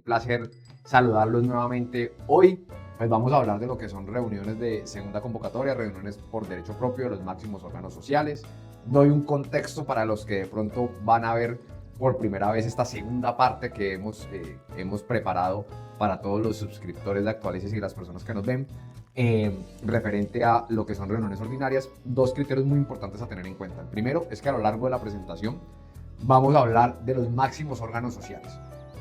placer saludarlos nuevamente. Hoy pues vamos a hablar de lo que son reuniones de segunda convocatoria, reuniones por derecho propio de los máximos órganos sociales. Doy un contexto para los que de pronto van a ver por primera vez esta segunda parte que hemos preparado para todos los suscriptores de Actualices y las personas que nos ven. Referente a lo que son reuniones ordinarias, dos criterios muy importantes a tener en cuenta. El primero es que a lo largo de la presentación vamos a hablar de los máximos órganos sociales.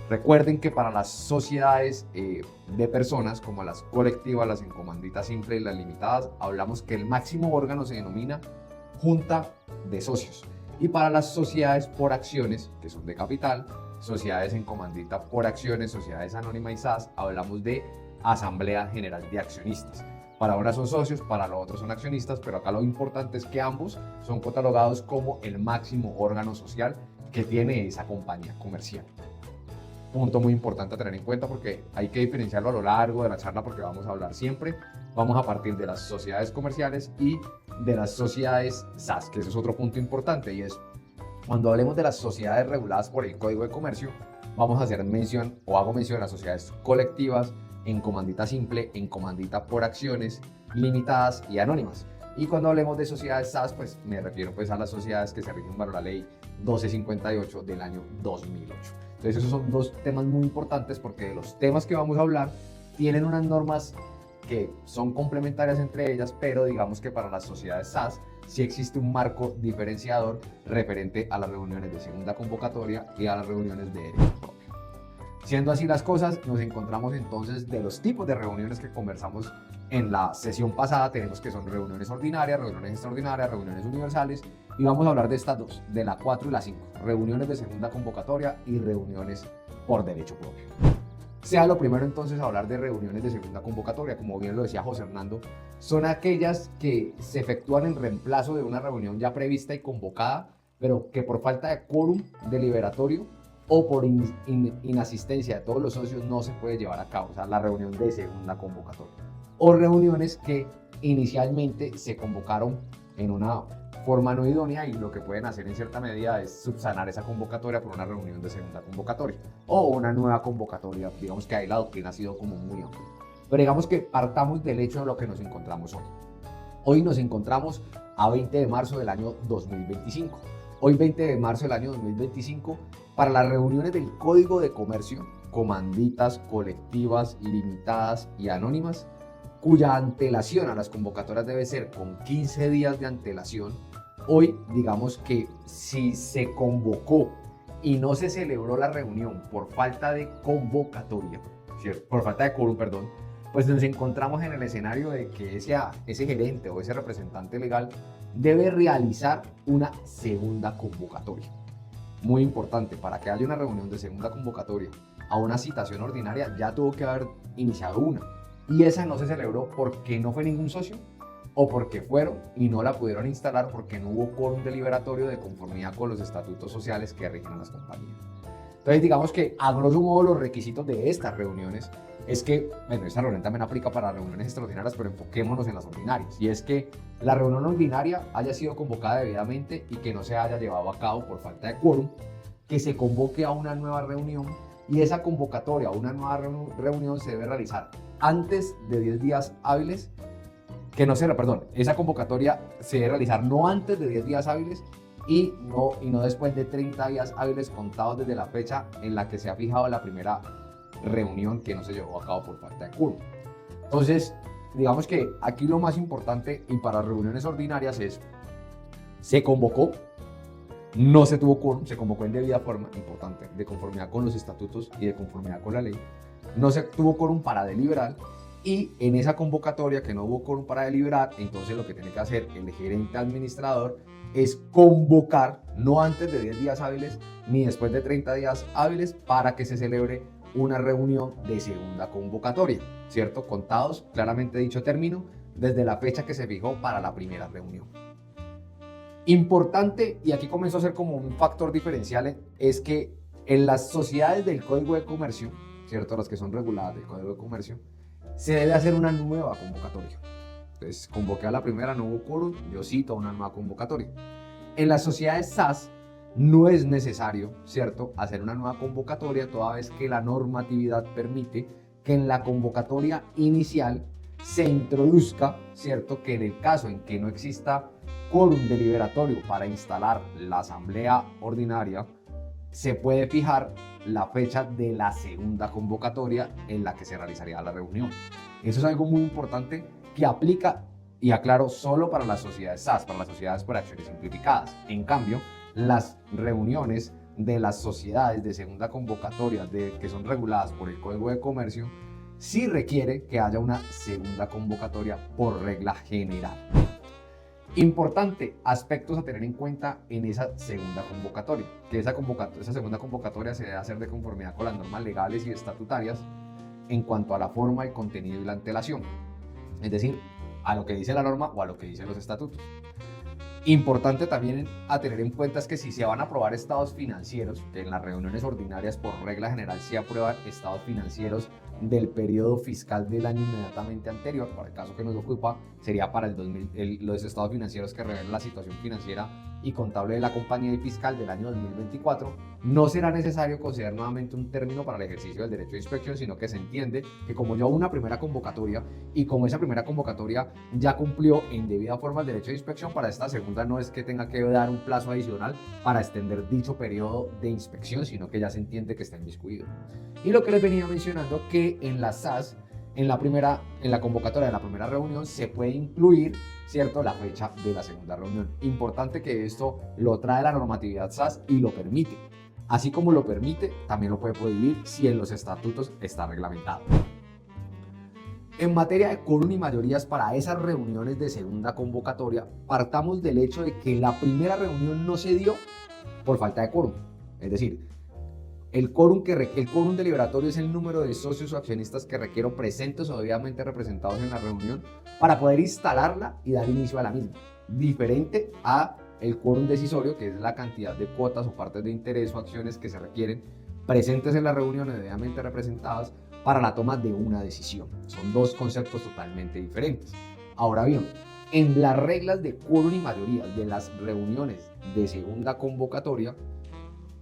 Recuerden que para las sociedades de personas, como las colectivas, las en comandita simple y las limitadas, hablamos que el máximo órgano se denomina junta de socios. Y para las sociedades por acciones, que son de capital, sociedades en comandita por acciones, sociedades anónimas y SAS, hablamos de Asamblea General de Accionistas. Para ahora son socios, para lo otro son accionistas, pero acá lo importante es que ambos son catalogados como el máximo órgano social que tiene esa compañía comercial. Punto muy importante a tener en cuenta porque hay que diferenciarlo a lo largo de la charla porque vamos a hablar siempre. Vamos a partir de las sociedades comerciales y de las sociedades SAS, que ese es otro punto importante, y es cuando hablemos de las sociedades reguladas por el Código de Comercio, vamos a hacer mención o hago mención a las sociedades colectivas, en comandita simple, en comandita por acciones, limitadas y anónimas. Y cuando hablemos de sociedades SAS, pues me refiero pues a las sociedades que se rigen bajo la ley 1258 del año 2008. Entonces esos son dos temas muy importantes porque de los temas que vamos a hablar tienen unas normas que son complementarias entre ellas, pero digamos que para las sociedades SAS sí existe un marco diferenciador referente a las reuniones de segunda convocatoria y a las reuniones de derecho propio. Siendo así las cosas, nos encontramos entonces de los tipos de reuniones que conversamos en la sesión pasada. Tenemos que son reuniones ordinarias, reuniones extraordinarias, reuniones universales, y vamos a hablar de estas dos, de la 4 y la 5, reuniones de segunda convocatoria y reuniones por derecho propio. Sea lo primero entonces hablar de reuniones de segunda convocatoria, como bien lo decía José Hernando, son aquellas que se efectúan en reemplazo de una reunión ya prevista y convocada, pero que por falta de quórum deliberatorio o por inasistencia de todos los socios no se puede llevar a cabo, o sea, la reunión de segunda convocatoria. O reuniones que inicialmente se convocaron en una forma no idónea y lo que pueden hacer en cierta medida es subsanar esa convocatoria por una reunión de segunda convocatoria o una nueva convocatoria. Digamos que ahí la doctrina ha sido como muy amplia. Pero digamos que partamos del hecho de lo que nos encontramos hoy. Hoy nos encontramos a 20 de marzo del año 2025. Hoy 20 de marzo del año 2025, para las reuniones del Código de Comercio, comanditas, colectivas, limitadas y anónimas, cuya antelación a las convocatorias debe ser con 15 días de antelación, hoy digamos que si se convocó y no se celebró la reunión por falta de convocatoria, ¿cierto? Por falta de quórum, perdón, pues nos encontramos en el escenario de que ese gerente o ese representante legal debe realizar una segunda convocatoria. Muy importante, para que haya una reunión de segunda convocatoria a una citación ordinaria ya tuvo que haber iniciado una. Y esa no se celebró porque no fue ningún socio o porque fueron y no la pudieron instalar porque no hubo quórum deliberatorio de conformidad con los estatutos sociales que rigen a las compañías. Entonces digamos que a grosso modo los requisitos de estas reuniones es que, bueno, esta reunión también aplica para reuniones extraordinarias, pero enfoquémonos en las ordinarias. Y es que la reunión ordinaria haya sido convocada debidamente y que no se haya llevado a cabo por falta de quórum, que se convoque a una nueva reunión y esa convocatoria a una nueva reunión se debe realizar antes de 10 días hábiles, esa convocatoria se debe realizar no antes de 10 días hábiles y no después de 30 días hábiles contados desde la fecha en la que se ha fijado la primera reunión que no se llevó a cabo por falta de quórum. Entonces, digamos que aquí lo más importante y para reuniones ordinarias es, se convocó, no se tuvo quórum, se convocó en debida forma, importante, de conformidad con los estatutos y de conformidad con la ley, no se tuvo quórum para deliberar y en esa convocatoria que no hubo quórum para deliberar, entonces lo que tiene que hacer el gerente administrador es convocar no antes de 10 días hábiles ni después de 30 días hábiles para que se celebre una reunión de segunda convocatoria, ¿cierto? Contados, claramente dicho término, desde la fecha que se fijó para la primera reunión. Importante, y aquí comenzó a ser como un factor diferencial, es que en las sociedades del Código de Comercio, ¿cierto? Las que son reguladas del Código de Comercio, se debe hacer una nueva convocatoria. Entonces, convoqué a la primera, no hubo quórum, yo cito una nueva convocatoria. En las sociedades SAS, no es necesario, ¿cierto?, hacer una nueva convocatoria, toda vez que la normatividad permite que en la convocatoria inicial se introduzca, ¿cierto?, que en el caso en que no exista quórum deliberatorio para instalar la asamblea ordinaria, se puede fijar la fecha de la segunda convocatoria en la que se realizaría la reunión. Eso es algo muy importante que aplica, y aclaro, solo para las sociedades SAS, para las sociedades por acciones simplificadas. En cambio, las reuniones de las sociedades de segunda convocatoria que son reguladas por el Código de Comercio, sí requiere que haya una segunda convocatoria por regla general. Importante, aspectos a tener en cuenta en esa segunda convocatoria, que esa segunda convocatoria se debe hacer de conformidad con las normas legales y estatutarias en cuanto a la forma, el contenido y la antelación, es decir, a lo que dice la norma o a lo que dicen los estatutos. Importante también a tener en cuenta es que si se van a aprobar estados financieros, que en las reuniones ordinarias por regla general se aprueban estados financieros del periodo fiscal del año inmediatamente anterior, para el caso que nos ocupa, sería para los estados financieros que revelan la situación financiera y contable de la compañía y fiscal del año 2024, no será necesario considerar nuevamente un término para el ejercicio del derecho de inspección, sino que se entiende que como ya hubo una primera convocatoria y como esa primera convocatoria ya cumplió en debida forma el derecho de inspección, para esta segunda no es que tenga que dar un plazo adicional para extender dicho periodo de inspección, sino que ya se entiende que está inmiscuido. Y lo que les venía mencionando, que en la SAS, en la convocatoria de la primera reunión se puede incluir, ¿cierto?, la fecha de la segunda reunión. Importante que esto lo trae la normatividad SAS y lo permite. Así como lo permite, también lo puede prohibir si en los estatutos está reglamentado. En materia de quórum y mayorías para esas reuniones de segunda convocatoria, partamos del hecho de que la primera reunión no se dio por falta de quórum. Es decir, el quórum deliberatorio es el número de socios o accionistas que requiero presentes o debidamente representados en la reunión para poder instalarla y dar inicio a la misma. Diferente a el quórum decisorio, que es la cantidad de cuotas o partes de interés o acciones que se requieren presentes en la reunión y debidamente representadas para la toma de una decisión. Son dos conceptos totalmente diferentes. Ahora bien, en las reglas de quórum y mayorías de las reuniones de segunda convocatoria,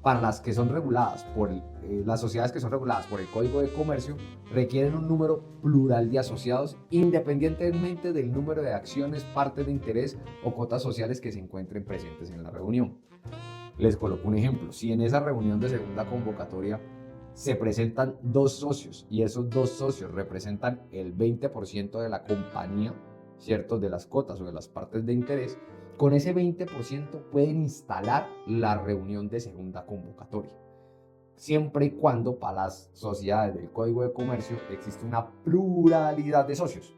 para las que son reguladas las sociedades que son reguladas por el Código de Comercio, requieren un número plural de asociados independientemente del número de acciones, partes de interés o cuotas sociales que se encuentren presentes en la reunión. Les coloco un ejemplo. Si en esa reunión de segunda convocatoria se presentan dos socios y esos dos socios representan el 20% de la compañía, ¿cierto?, de las cuotas o de las partes de interés, con ese 20% pueden instalar la reunión de segunda convocatoria, siempre y cuando para las sociedades del Código de Comercio existe una pluralidad de socios,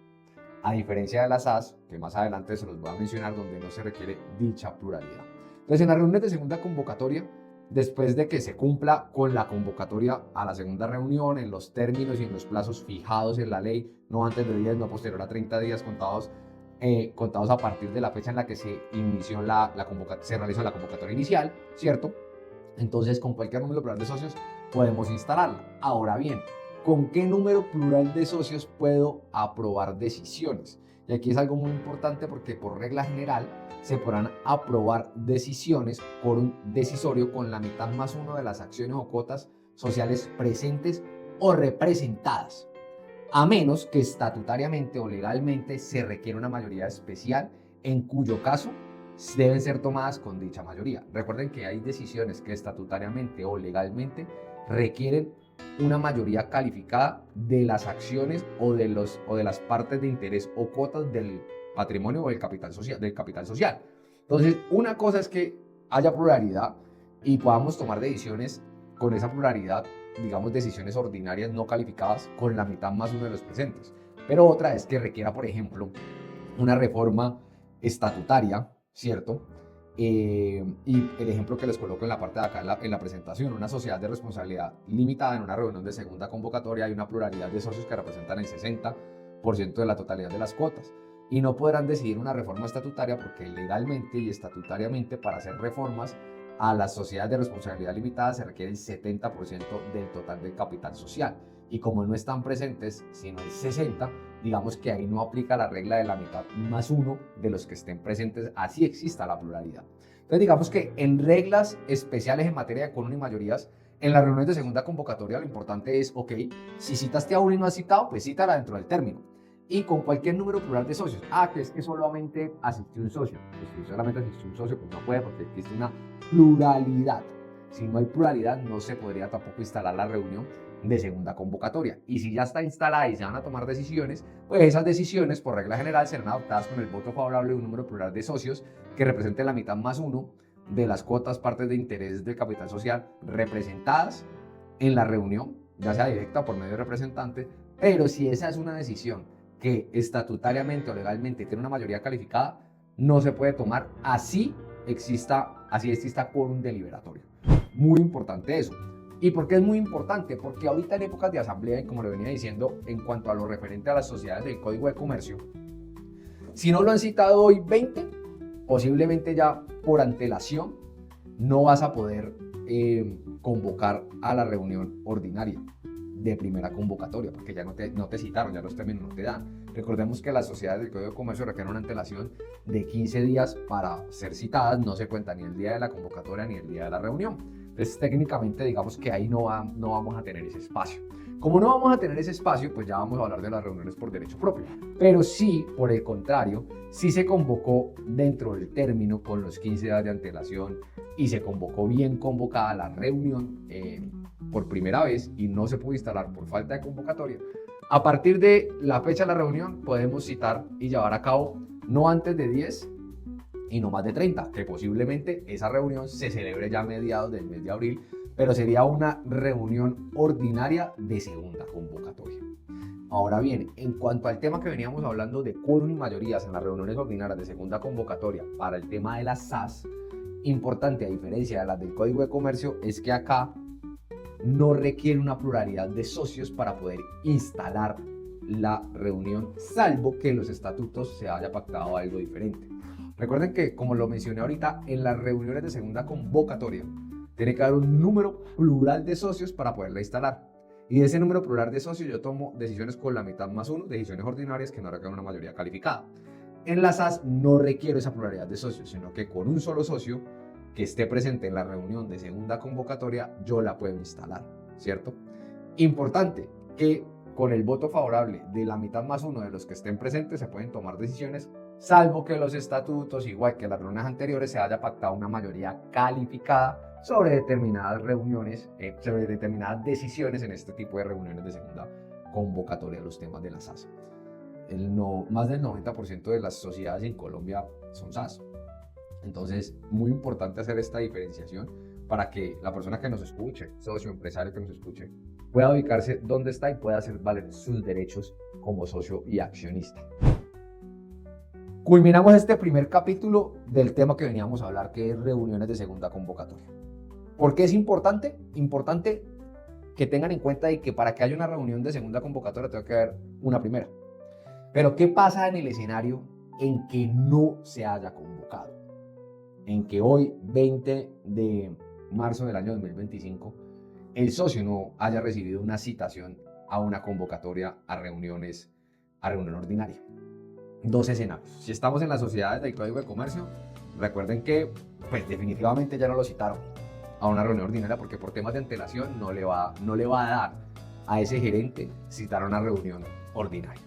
a diferencia de las SAS, que más adelante se los voy a mencionar, donde no se requiere dicha pluralidad. Entonces, en las reuniones de segunda convocatoria, después de que se cumpla con la convocatoria a la segunda reunión en los términos y en los plazos fijados en la ley, no antes de 10, no posterior a 30 días contados a partir de la fecha en la que se inició se realizó la convocatoria inicial, ¿cierto? Entonces, con cualquier número plural de socios podemos instalarla. Ahora bien, ¿con qué número plural de socios puedo aprobar decisiones? Y aquí es algo muy importante porque por regla general se podrán aprobar decisiones por un decisorio con la mitad más uno de las acciones o cuotas sociales presentes o representadas, a menos que estatutariamente o legalmente se requiera una mayoría especial, en cuyo caso deben ser tomadas con dicha mayoría. Recuerden que hay decisiones que estatutariamente o legalmente requieren una mayoría calificada de las acciones o de las partes de interés o cuotas del patrimonio o del capital social. Entonces, una cosa es que haya pluralidad y podamos tomar decisiones con esa pluralidad, digamos decisiones ordinarias no calificadas con la mitad más uno de los presentes. Pero otra es que requiera, por ejemplo, una reforma estatutaria, ¿cierto? Y el ejemplo que les coloco en la parte de acá en la presentación: una sociedad de responsabilidad limitada en una reunión de segunda convocatoria hay una pluralidad de socios que representan el 60% de la totalidad de las cuotas y no podrán decidir una reforma estatutaria porque legalmente y estatutariamente para hacer reformas a las sociedades de responsabilidad limitada se requiere el 70% del total del capital social, y como no están presentes sino el 60%, digamos que ahí no aplica la regla de la mitad más uno de los que estén presentes, así exista la pluralidad. Entonces digamos que en reglas especiales en materia de quórum y mayorías, en las reuniones de segunda convocatoria lo importante es, ok, si citaste a uno y no has citado, pues cítala dentro del término. Y con cualquier número plural de socios. Que es que solamente asistió un socio. Pues si solamente asistió un socio, pues no puede porque existe una pluralidad. Si no hay pluralidad, no se podría tampoco instalar la reunión de segunda convocatoria. Y si ya está instalada y se van a tomar decisiones, pues esas decisiones, por regla general, serán adoptadas con el voto favorable de un número plural de socios que represente la mitad más uno de las cuotas partes de interés del capital social representadas en la reunión, ya sea directa o por medio de representante. Pero si esa es una decisión que estatutariamente o legalmente tiene una mayoría calificada, no se puede tomar así exista quórum deliberatorio. Muy importante eso. ¿Y por qué es muy importante? Porque ahorita en épocas de asamblea, y como lo venía diciendo, en cuanto a lo referente a las sociedades del Código de Comercio, si no lo han citado hoy 20, posiblemente ya por antelación no vas a poder convocar a la reunión ordinaria de primera convocatoria, porque ya no te citaron, ya los términos no te dan. Recordemos que las sociedades del Código de Comercio requieren una antelación de 15 días para ser citadas, no se cuenta ni el día de la convocatoria ni el día de la reunión. Entonces técnicamente digamos que ahí no vamos a tener ese espacio. Como no vamos a tener ese espacio, pues ya vamos a hablar de las reuniones por derecho propio. Pero sí, por el contrario, sí se convocó dentro del término con los 15 días de antelación y se convocó bien convocada la reunión por primera vez y no se pudo instalar por falta de convocatoria. A partir de la fecha de la reunión podemos citar y llevar a cabo no antes de 10 y no más de 30, que posiblemente esa reunión se celebre ya a mediados del mes de abril, pero sería una reunión ordinaria de segunda convocatoria. Ahora bien, en cuanto al tema que veníamos hablando de quórum y mayorías en las reuniones ordinarias de segunda convocatoria para el tema de las SAS, importante a diferencia de las del Código de Comercio es que acá no requiere una pluralidad de socios para poder instalar la reunión, salvo que en los estatutos se haya pactado algo diferente. Recuerden que, como lo mencioné ahorita, en las reuniones de segunda convocatoria tiene que haber un número plural de socios para poderla instalar. Y de ese número plural de socios yo tomo decisiones con la mitad más uno, decisiones ordinarias que no requieren una mayoría calificada. En las SAS no requiero esa pluralidad de socios, sino que con un solo socio que esté presente en la reunión de segunda convocatoria, yo la puedo instalar, ¿cierto? Importante que con el voto favorable de la mitad más uno de los que estén presentes se pueden tomar decisiones, salvo que los estatutos, igual que las reuniones anteriores, se haya pactado una mayoría calificada sobre determinadas reuniones, sobre determinadas decisiones en este tipo de reuniones de segunda convocatoria de los temas de la SAS. Más del 90% de las sociedades en Colombia son SAS. Entonces, muy importante hacer esta diferenciación para que la persona que nos escuche, socio, empresario que nos escuche, pueda ubicarse donde está y pueda hacer valer sus derechos como socio y accionista. Culminamos este primer capítulo del tema que veníamos a hablar, que es reuniones de segunda convocatoria. ¿Por qué es importante? Importante que tengan en cuenta de que para que haya una reunión de segunda convocatoria tengo que haber una primera. Pero ¿qué pasa en el escenario en que no se haya convocado? En que hoy, 20 de marzo del año 2025, el socio no haya recibido una citación a una convocatoria a reunión ordinaria. Dos escenarios. Si estamos en las sociedades del Código de Comercio, recuerden que pues, definitivamente ya no lo citaron a una reunión ordinaria porque por temas de antelación no le va a dar a ese gerente citar a una reunión ordinaria.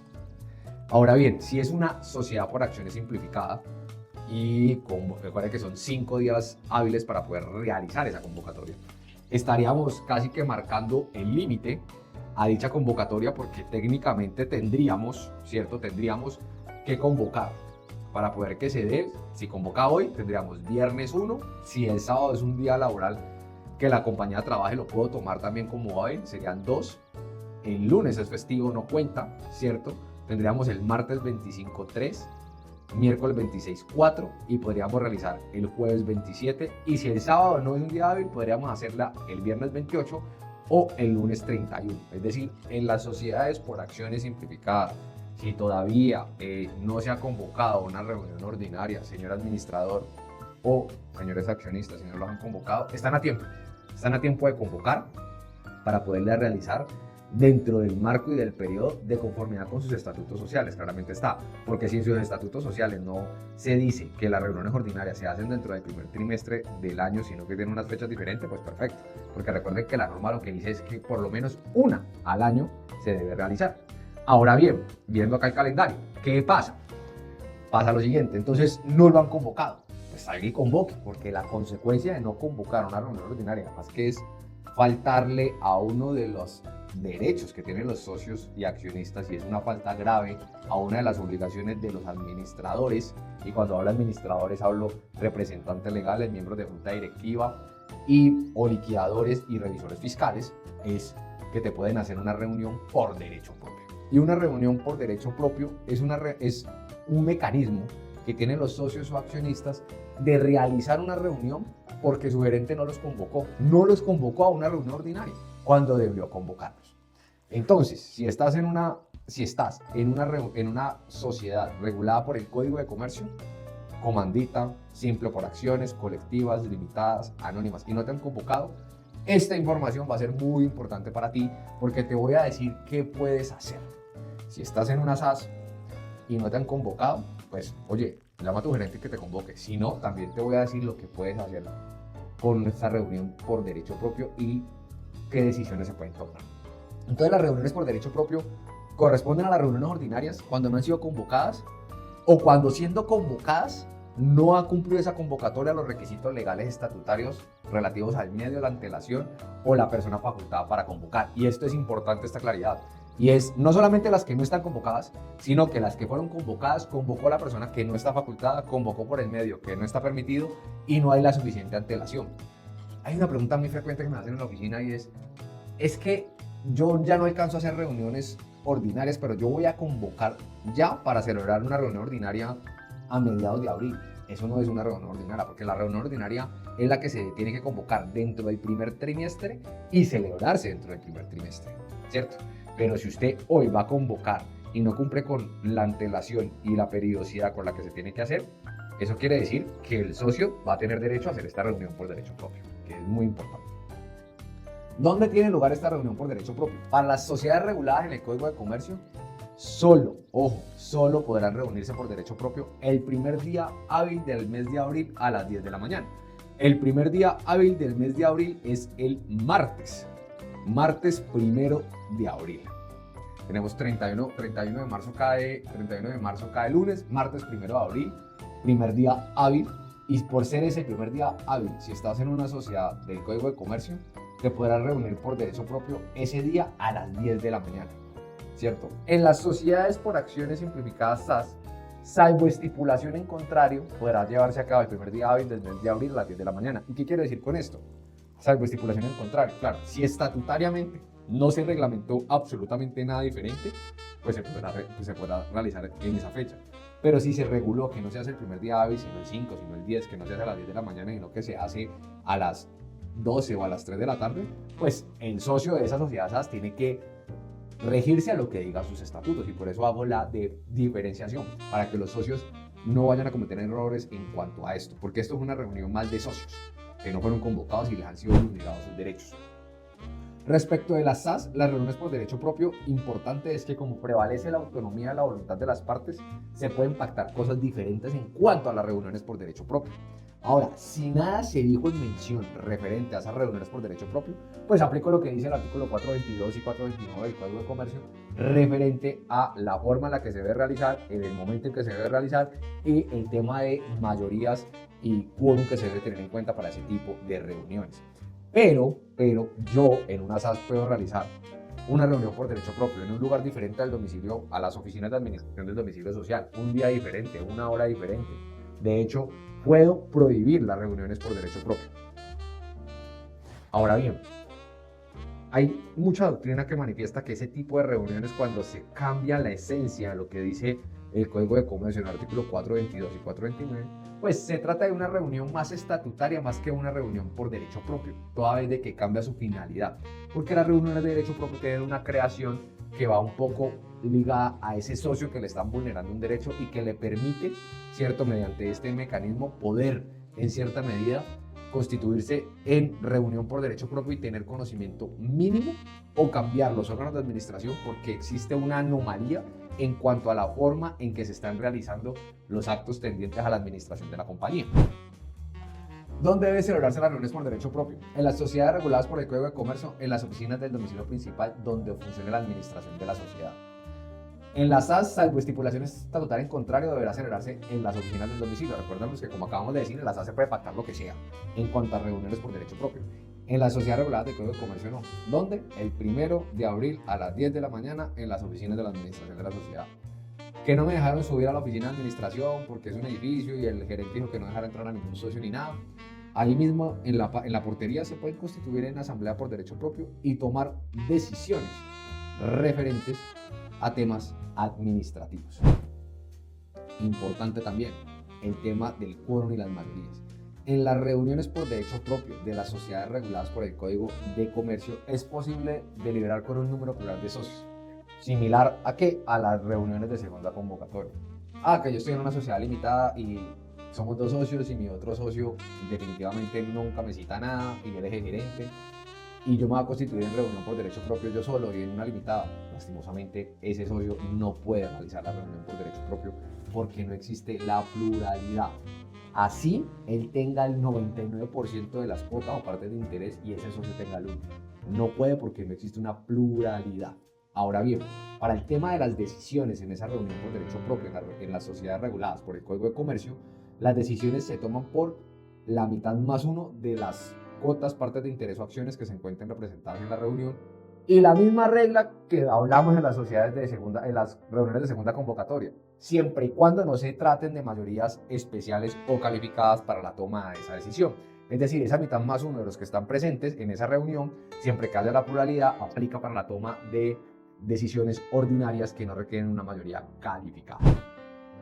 Ahora bien, si es una sociedad por acciones simplificada, y recuerden que son 5 días hábiles para poder realizar esa convocatoria, estaríamos casi que marcando el límite a dicha convocatoria porque técnicamente tendríamos que convocar para poder que se dé. Si convoca hoy, tendríamos viernes 1, si el sábado es un día laboral que la compañía trabaje, lo puedo tomar también como hoy, serían 2, el lunes es festivo, no cuenta, ¿cierto? Tendríamos el martes 25, 3, miércoles 26, 4 y podríamos realizar el jueves 27 y si el sábado no es un día hábil podríamos hacerla el viernes 28 o el lunes 31. Es decir, en las sociedades por acciones simplificadas, si todavía no se ha convocado una reunión ordinaria, señor administrador o señores accionistas, si no lo han convocado, están a tiempo de convocar para poderle realizar dentro del marco y del periodo de conformidad con sus estatutos sociales, claramente está, porque si en sus estatutos sociales no se dice que las reuniones ordinarias se hacen dentro del primer trimestre del año, sino que tienen unas fechas diferentes, pues perfecto, porque recuerden que la norma lo que dice es que por lo menos una al año se debe realizar. Ahora bien, viendo acá el calendario, ¿qué pasa? Pasa lo siguiente, entonces no lo han convocado, pues salga y convoque, porque la consecuencia de no convocar una reunión ordinaria, más que es faltarle a uno de los derechos que tienen los socios y accionistas, y es una falta grave a una de las obligaciones de los administradores, y cuando hablo de administradores hablo representantes legales, miembros de junta directiva y o liquidadores y revisores fiscales, es que te pueden hacer una reunión por derecho propio. Y una reunión por derecho propio es un mecanismo que tienen los socios o accionistas de realizar una reunión porque su gerente no los convocó a una reunión ordinaria cuando debió convocarlos. Entonces, si estás en una sociedad regulada por el Código de Comercio, comandita, simple por acciones, colectivas, limitadas, anónimas, y no te han convocado, esta información va a ser muy importante para ti porque te voy a decir qué puedes hacer. Si estás en una SAS y no te han convocado, pues, oye, llama a tu gerente que te convoque. Si no, también te voy a decir lo que puedes hacer con esta reunión por derecho propio y qué decisiones se pueden tomar. Entonces, las reuniones por derecho propio corresponden a las reuniones ordinarias cuando no han sido convocadas o cuando siendo convocadas no ha cumplido esa convocatoria los requisitos legales estatutarios relativos al medio, la antelación o la persona facultada para convocar. Y esto es importante, esta claridad. Y es no solamente las que no están convocadas, sino que las que fueron convocadas, convocó la persona que no está facultada, convocó por el medio que no está permitido y no hay la suficiente antelación. Hay una pregunta muy frecuente que me hacen en la oficina y es que yo ya no alcanzo a hacer reuniones ordinarias, pero yo voy a convocar ya para celebrar una reunión ordinaria a mediados de abril. Eso no es una reunión ordinaria, porque la reunión ordinaria es la que se tiene que convocar dentro del primer trimestre y celebrarse dentro del primer trimestre, ¿cierto? Pero si usted hoy va a convocar y no cumple con la antelación y la periodicidad con la que se tiene que hacer, eso quiere decir que el socio va a tener derecho a hacer esta reunión por derecho propio, que es muy importante. ¿Dónde tiene lugar esta reunión por derecho propio? Para las sociedades reguladas en el Código de Comercio, solo podrán reunirse por derecho propio el primer día hábil del mes de abril a las 10 de la mañana. El primer día hábil del mes de abril es el martes 1 de abril. Tenemos 31 de marzo cae lunes, martes 1 de abril, primer día hábil, y por ser ese primer día hábil, si estás en una sociedad del Código de Comercio, te podrás reunir por derecho propio ese día a las 10 de la mañana, ¿cierto? En las sociedades por acciones simplificadas SAS, salvo estipulación en contrario, podrá llevarse a cabo el primer día hábil del mes de abril a las 10 de la mañana. ¿Y qué quiero decir con esto? Salvo estipulación en contrario. Claro, si estatutariamente no se reglamentó absolutamente nada diferente, pues se podrá realizar en esa fecha. Pero si se reguló que no se hace el primer día hábil, sino el 5, sino el 10, que no se hace a las 10 de la mañana, sino que se hace a las 12 o a las 3 de la tarde, pues el socio de esa sociedad SAS tiene que regirse a lo que digan sus estatutos, y por eso hago la diferenciación, para que los socios no vayan a cometer errores en cuanto a esto, porque esto es una reunión más de socios que no fueron convocados y les han sido vulnerados sus derechos. Respecto de las SAS, las reuniones por derecho propio, importante es que como prevalece la autonomía y la voluntad de las partes, se pueden pactar cosas diferentes en cuanto a las reuniones por derecho propio. Ahora, si nada se dijo en mención referente a esas reuniones por derecho propio, pues aplico lo que dice el artículo 422 y 429 del Código de Comercio referente a la forma en la que se debe realizar, en el momento en que se debe realizar y el tema de mayorías y quórum que se debe tener en cuenta para ese tipo de reuniones. Pero yo en una SAS puedo realizar una reunión por derecho propio en un lugar diferente al domicilio, a las oficinas de administración del domicilio social, un día diferente, una hora diferente. De hecho, puedo prohibir las reuniones por derecho propio. Ahora bien, hay mucha doctrina que manifiesta que ese tipo de reuniones, cuando se cambia la esencia de lo que dice el Código de Comercio en el artículo 422 y 429, pues se trata de una reunión más estatutaria más que una reunión por derecho propio, toda vez de que cambia su finalidad, porque las reuniones de derecho propio tienen una creación que va un poco ligada a ese socio que le están vulnerando un derecho y que le permite, cierto, mediante este mecanismo poder en cierta medida constituirse en reunión por derecho propio y tener conocimiento mínimo, o cambiar los órganos de administración porque existe una anomalía en cuanto a la forma en que se están realizando los actos tendientes a la administración de la compañía. ¿Dónde debe celebrarse las reuniones por derecho propio? En las sociedades reguladas por el Código de Comercio, en las oficinas del domicilio principal donde funcione la administración de la sociedad. En las SAS, salvo estipulaciones estatutarias en contrario, deberá celebrarse en las oficinas del domicilio. Recuerden que, como acabamos de decir, en las SAS se puede pactar lo que sea en cuanto a reuniones por derecho propio. En las sociedades reguladas del Código de Comercio no. ¿Dónde? El 1 de abril a las 10 de la mañana en las oficinas de la administración de la sociedad. Que no me dejaron subir a la oficina de administración porque es un edificio y el gerente dijo que no dejara entrar a ningún socio ni nada. Ahí mismo en la portería se pueden constituir en asamblea por derecho propio y tomar decisiones referentes a temas administrativos. Importante también el tema del quórum y las mayorías. En las reuniones por derecho propio de las sociedades reguladas por el Código de Comercio es posible deliberar con un número plural de socios. ¿Similar a qué? A las reuniones de segunda convocatoria. Que yo estoy en una sociedad limitada y somos 2 socios y mi otro socio definitivamente nunca me cita nada y él es el gerente y yo me voy a constituir en reunión por derecho propio yo solo y en una limitada. Lastimosamente ese socio no puede realizar la reunión por derecho propio porque no existe la pluralidad. Así él tenga el 99% de las cuotas o partes de interés y ese socio tenga el 1%. No puede porque no existe una pluralidad. Ahora bien, para el tema de las decisiones en esa reunión por derecho propio en las sociedades reguladas por el Código de Comercio, las decisiones se toman por la mitad más 1 de las cuotas, partes de interés o acciones que se encuentren representadas en la reunión, y la misma regla que hablamos en las sociedades en las reuniones de segunda convocatoria, siempre y cuando no se traten de mayorías especiales o calificadas para la toma de esa decisión. Es decir, esa mitad más 1 de los que están presentes en esa reunión, siempre que haya la pluralidad, aplica para la toma de decisiones ordinarias que no requieren una mayoría calificada.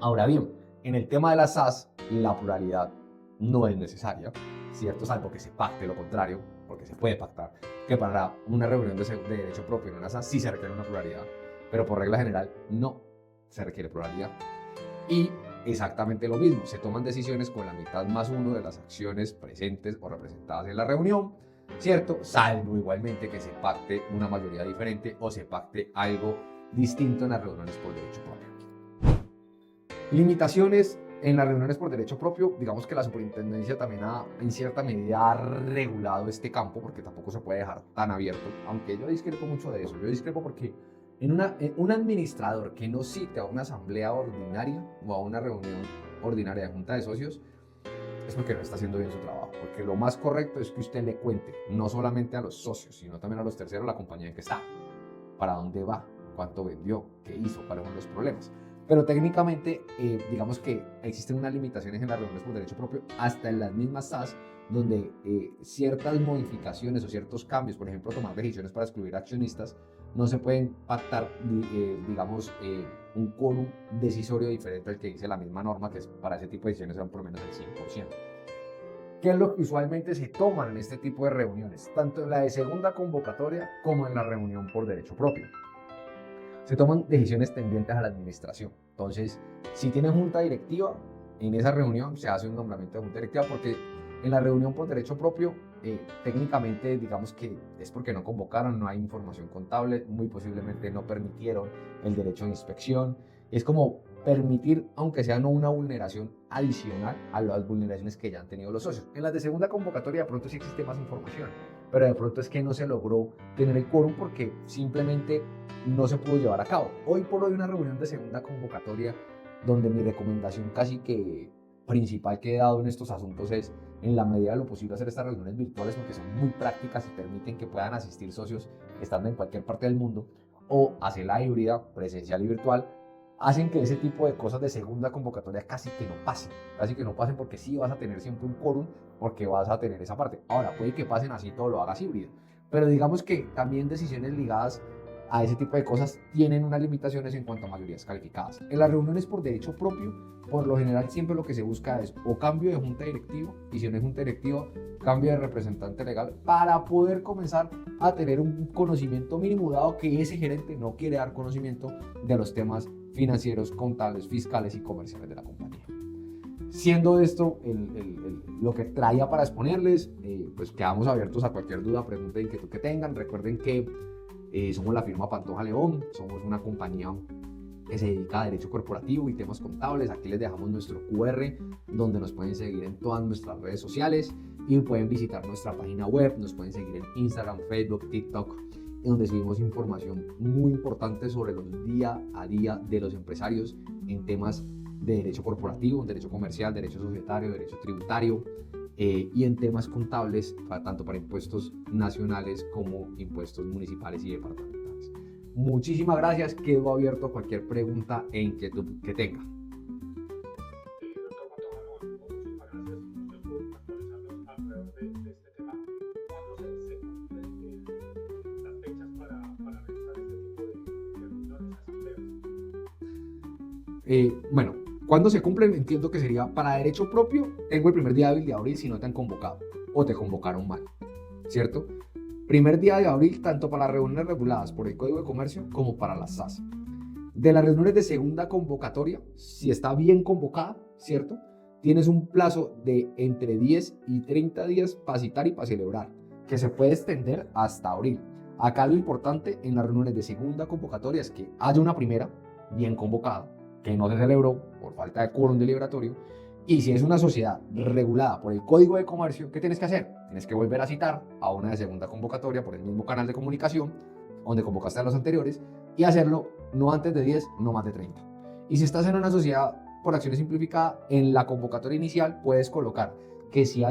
Ahora bien, en el tema de las SAS, la pluralidad no es necesaria, ¿cierto? Salvo que se pacte lo contrario, porque se puede pactar, que para una reunión de derecho propio en una SAS sí se requiere una pluralidad, pero por regla general no se requiere pluralidad. Y exactamente lo mismo, se toman decisiones con la mitad más 1 de las acciones presentes o representadas en la reunión, ¿cierto? Salvo igualmente que se pacte una mayoría diferente o se pacte algo distinto en las reuniones por derecho propio. Limitaciones en las reuniones por derecho propio. Digamos que la superintendencia también en cierta medida ha regulado este campo porque tampoco se puede dejar tan abierto, aunque yo discrepo mucho de eso. Yo discrepo porque un administrador que no cite a una asamblea ordinaria o a una reunión ordinaria de junta de socios es porque no está haciendo bien su trabajo, porque lo más correcto es que usted le cuente no solamente a los socios, sino también a los terceros la compañía en que está, para dónde va, cuánto vendió, qué hizo, cuáles son los problemas. Pero técnicamente, digamos que existen unas limitaciones en las reuniones por derecho propio, hasta en las mismas SAS, donde ciertas modificaciones o ciertos cambios, por ejemplo, tomar decisiones para excluir accionistas, no se pueden pactar, digamos, un quórum decisorio diferente al que dice la misma norma, que es para ese tipo de decisiones son por lo menos el 5%. ¿Qué es lo que usualmente se toman en este tipo de reuniones? Tanto en la de segunda convocatoria como en la reunión por derecho propio. Se toman decisiones tendientes a la administración. Entonces, si tienen junta directiva, en esa reunión se hace un nombramiento de junta directiva porque en la reunión por derecho propio, técnicamente digamos que es porque no convocaron, no hay información contable, muy posiblemente no permitieron el derecho de inspección. Es como permitir, aunque sea no una vulneración adicional a las vulneraciones que ya han tenido los socios. En las de segunda convocatoria de pronto sí existe más información, pero de pronto es que no se logró tener el quórum porque simplemente no se pudo llevar a cabo. Hoy por hoy una reunión de segunda convocatoria donde mi recomendación casi que principal que he dado en estos asuntos es, en la medida de lo posible, hacer estas reuniones virtuales porque son muy prácticas y permiten que puedan asistir socios estando en cualquier parte del mundo, o hacer la híbrida, presencial y virtual, hacen que ese tipo de cosas de segunda convocatoria casi que no pasen porque sí vas a tener siempre un quórum porque vas a tener esa parte. Ahora, puede que pasen así, todo lo hagas híbrido, pero digamos que también decisiones ligadas a ese tipo de cosas tienen unas limitaciones en cuanto a mayorías calificadas. En las reuniones por derecho propio, por lo general siempre lo que se busca es o cambio de junta directiva, y si no es junta directiva, cambio de representante legal para poder comenzar a tener un conocimiento mínimo, dado que ese gerente no quiere dar conocimiento de los temas financieros, contables, fiscales y comerciales de la compañía. Siendo esto lo que traía para exponerles, pues quedamos abiertos a cualquier duda, pregunta, inquietud que tengan. Recuerden que somos la firma Pantoja León, somos una compañía que se dedica a derecho corporativo y temas contables. Aquí les dejamos nuestro QR, donde nos pueden seguir en todas nuestras redes sociales y pueden visitar nuestra página web. Nos pueden seguir en Instagram, Facebook, TikTok, donde subimos información muy importante sobre los día a día de los empresarios en temas de derecho corporativo, derecho comercial, derecho societario, derecho tributario y en temas contables, tanto para impuestos nacionales como impuestos municipales y departamentales. Muchísimas gracias, quedo abierto a cualquier pregunta e inquietud que tenga. Bueno, ¿cuándo se cumplen? Entiendo que sería para derecho propio. Tengo el primer día hábil de abril si no te han convocado o te convocaron mal, ¿cierto? Primer día de abril tanto para las reuniones reguladas por el Código de Comercio como para las SAS. De las reuniones de segunda convocatoria, si está bien convocada, ¿cierto? Tienes un plazo de entre 10 y 30 días para citar y para celebrar, que se puede extender hasta abril. Acá lo importante en las reuniones de segunda convocatoria es que haya una primera bien convocada, que no se celebró por falta de quórum deliberatorio, y si es una sociedad regulada por el Código de Comercio, ¿qué tienes que hacer? Tienes que volver a citar a una de segunda convocatoria por el mismo canal de comunicación donde convocaste a los anteriores y hacerlo no antes de 10, no más de 30. Y si estás en una sociedad por acciones simplificada, en la convocatoria inicial puedes colocar que si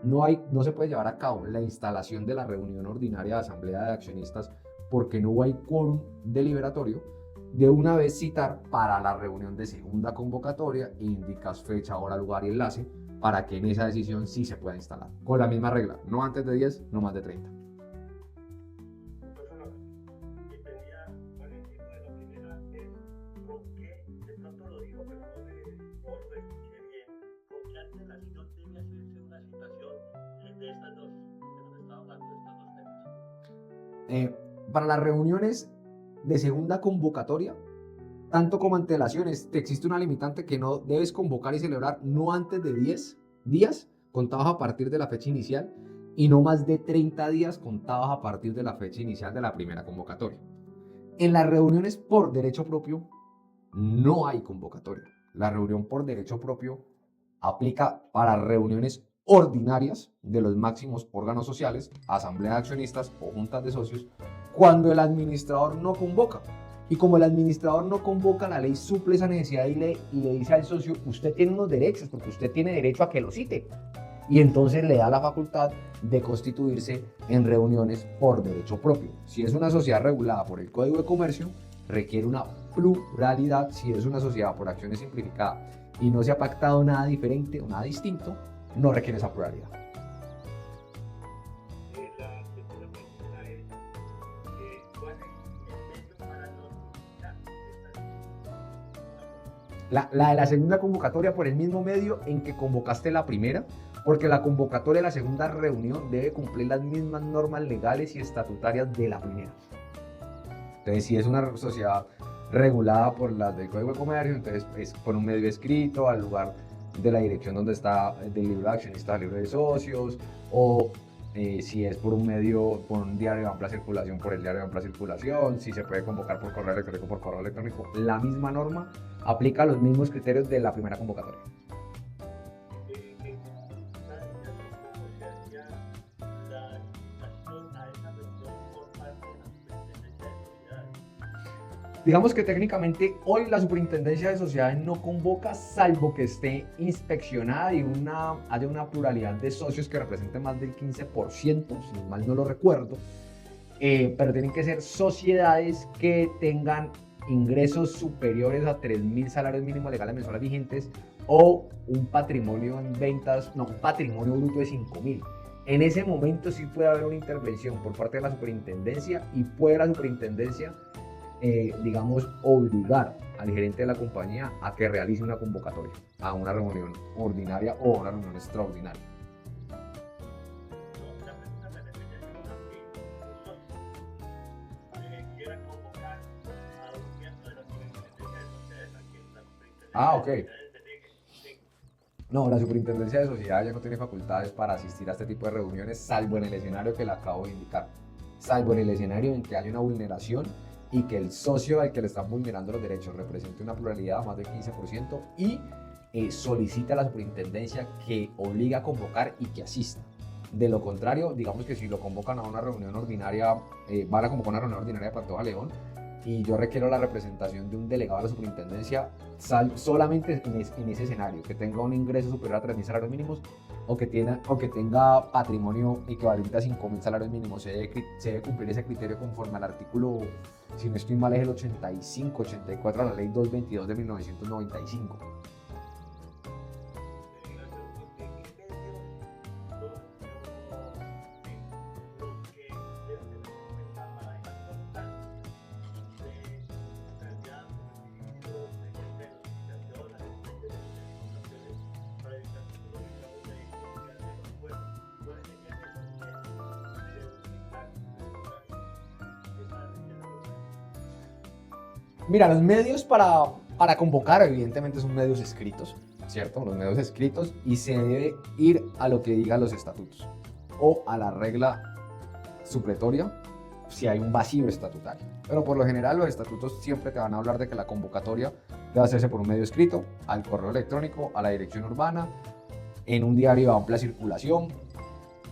no se puede llevar a cabo la instalación de la reunión ordinaria de asamblea de accionistas porque no hay quórum deliberatorio, de una vez citar para la reunión de segunda convocatoria e indicas fecha, hora, lugar y enlace para que en esa decisión sí se pueda instalar. Con la misma regla, no antes de 10, no más de 30. Para las reuniones de segunda convocatoria, tanto como antelaciones, te existe una limitante que no debes convocar y celebrar no antes de 10 días contados a partir de la fecha inicial y no más de 30 días contados a partir de la fecha inicial de la primera convocatoria. En las reuniones por derecho propio no hay convocatoria. La reunión por derecho propio aplica para reuniones ordinarias de los máximos órganos sociales, asamblea de accionistas o juntas de socios, cuando el administrador no convoca. Y como el administrador no convoca, la ley suple esa necesidad y le dice al socio, usted tiene unos derechos, porque usted tiene derecho a que lo cite. Y entonces le da la facultad de constituirse en reuniones por derecho propio. Si es una sociedad regulada por el Código de Comercio, requiere una pluralidad. Si es una sociedad por acciones simplificadas y no se ha pactado nada diferente o nada distinto, no requiere esa pluralidad. La de la segunda convocatoria por el mismo medio en que convocaste la primera, porque la convocatoria de la segunda reunión debe cumplir las mismas normas legales y estatutarias de la primera. Entonces, si es una sociedad regulada por las del Código de Comercio, entonces es por un medio escrito al lugar de la dirección donde está del libro de accionistas al libro de socios, o si es por un medio, por un diario de amplia circulación, por el diario de amplia circulación, si se puede convocar por correo electrónico, por correo electrónico, la misma norma aplica los mismos criterios de la primera convocatoria. Digamos que técnicamente hoy la Superintendencia de Sociedades no convoca, salvo que esté inspeccionada y haya una pluralidad de socios que represente más del 15%, si mal no lo recuerdo, pero tienen que ser sociedades que tengan ingresos superiores a 3.000 salarios mínimos legales mensuales vigentes o un patrimonio en ventas, no, un patrimonio bruto de 5.000. En ese momento sí puede haber una intervención por parte de la Superintendencia y puede la Superintendencia digamos, obligar al gerente de la compañía a que realice una convocatoria a una reunión ordinaria o una reunión extraordinaria. Ah, ok. No, la Superintendencia de Sociedad ya no tiene facultades para asistir a este tipo de reuniones, salvo en el escenario que le acabo de indicar. Salvo en el escenario en que haya una vulneración y que el socio al que le están vulnerando los derechos represente una pluralidad más del 15% y solicita a la superintendencia que obliga a convocar y que asista. De lo contrario, digamos que si lo convocan a una reunión ordinaria, van a convocar una reunión ordinaria para Pantoja León y yo requiero la representación de un delegado de la superintendencia solamente en ese escenario, que tenga un ingreso superior a 3.000 salarios mínimos o que tenga patrimonio equivalente a 5.000 salarios mínimos. Se debe cumplir ese criterio conforme al artículo, si no estoy mal, es el 85, 84 de la ley 222 de 1995. Mira, los medios para convocar, evidentemente, son medios escritos, ¿cierto? Los medios escritos, y se debe ir a lo que digan los estatutos o a la regla supletoria si hay un vacío estatutario. Pero por lo general, los estatutos siempre te van a hablar de que la convocatoria debe hacerse por un medio escrito, al correo electrónico, a la dirección urbana, en un diario de amplia circulación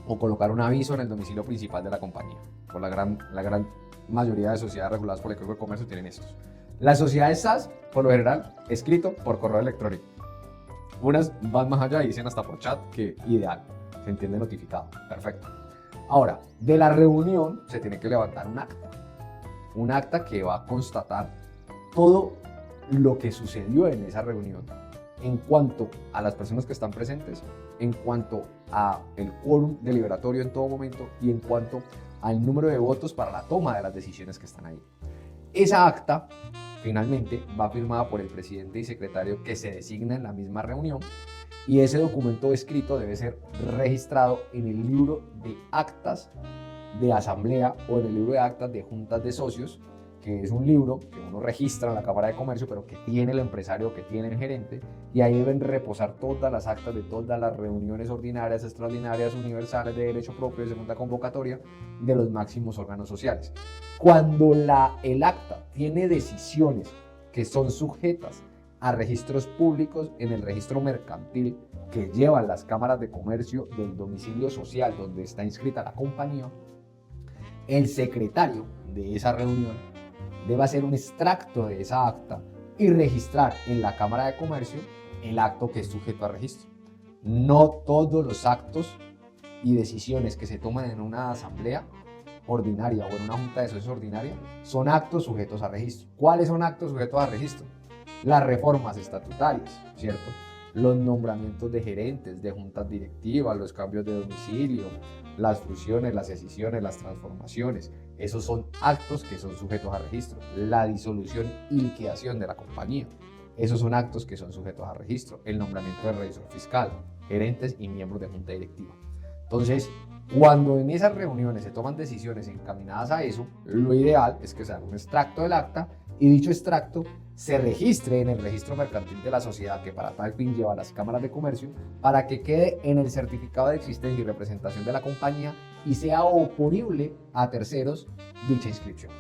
o colocar un aviso en el domicilio principal de la compañía. Por la gran mayoría de sociedades reguladas por el Código de Comercio tienen estos. Las sociedades SAS, por lo general, escrito por correo electrónico. Unas van más allá y dicen hasta por chat, que ideal, se entiende notificado, perfecto. Ahora, de la reunión se tiene que levantar un acta que va a constatar todo lo que sucedió en esa reunión, en cuanto a las personas que están presentes, en cuanto a el quórum deliberatorio en todo momento y en cuanto al número de votos para la toma de las decisiones que están ahí. Esa acta finalmente va firmada por el presidente y secretario que se designa en la misma reunión, y ese documento escrito debe ser registrado en el libro de actas de asamblea o en el libro de actas de juntas de socios, que es un libro que uno registra en la Cámara de Comercio, pero que tiene el empresario, que tiene el gerente, y ahí deben reposar todas las actas de todas las reuniones ordinarias, extraordinarias, universales, de derecho propio, de segunda convocatoria, de los máximos órganos sociales. Cuando el acta tiene decisiones que son sujetas a registros públicos en el registro mercantil que llevan las cámaras de comercio del domicilio social donde está inscrita la compañía, el secretario de esa reunión debe hacer un extracto de esa acta y registrar en la Cámara de Comercio el acto que es sujeto a registro. No todos los actos y decisiones que se toman en una asamblea ordinaria o en una junta de socios ordinaria son actos sujetos a registro. ¿Cuáles son actos sujetos a registro? Las reformas estatutarias, ¿cierto? Los nombramientos de gerentes, de juntas directivas, los cambios de domicilio, las fusiones, las escisiones, las transformaciones. Esos son actos que son sujetos a registro. La disolución y liquidación de la compañía. Esos son actos que son sujetos a registro. El nombramiento del revisor fiscal, gerentes y miembros de junta directiva. Entonces, cuando en esas reuniones se toman decisiones encaminadas a eso, lo ideal es que se haga un extracto del acta y dicho extracto se registre en el registro mercantil de la sociedad que para tal fin lleva a las cámaras de comercio, para que quede en el certificado de existencia y representación de la compañía y sea oponible a terceros dicha inscripción.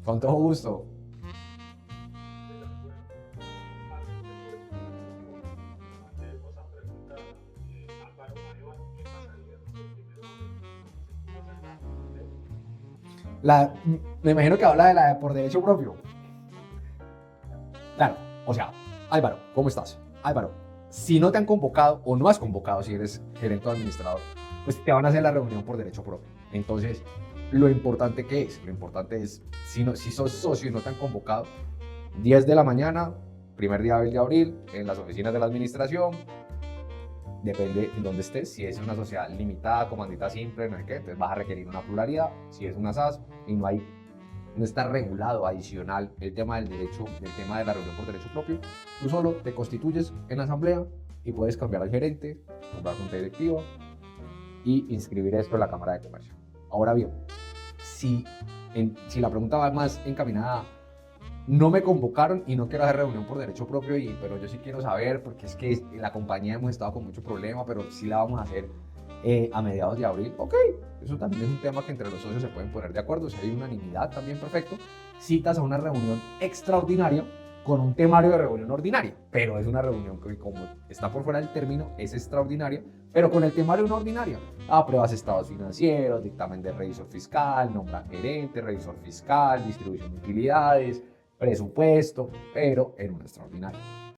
Con todo gusto. Me imagino que habla de la de por derecho propio. Claro, o sea, Álvaro, ¿cómo estás? Álvaro, si no te han convocado o no has convocado, si eres gerente o administrador, pues te van a hacer la reunión por derecho propio. Entonces, lo importante si sos socio y no te han convocado, 10 de la mañana, primer día de abril, en las oficinas de la administración, depende de dónde estés. Si es una sociedad limitada, comandita simple, no sé qué, entonces vas a requerir una pluralidad. Si es una SAS y no está regulado adicional el tema del derecho, el tema de la reunión por derecho propio, tú solo te constituyes en la asamblea y puedes cambiar al gerente, comprar junta directiva y inscribir esto en la Cámara de Comercio. Ahora bien, si la pregunta va más encaminada no me convocaron y no quiero hacer reunión por derecho propio, pero yo sí quiero saber, porque es que la compañía hemos estado con mucho problema, pero sí la vamos a hacer a mediados de abril. Ok, eso también es un tema que entre los socios se pueden poner de acuerdo. Si hay unanimidad, también perfecto. Citas a una reunión extraordinaria con un temario de reunión ordinaria, pero es una reunión que, como está por fuera del término, es extraordinaria, pero con el temario no ordinario. Apruebas estados financieros, dictamen de revisor fiscal, nombra gerente, revisor fiscal, distribución de utilidades, presupuesto, pero en una extraordinaria.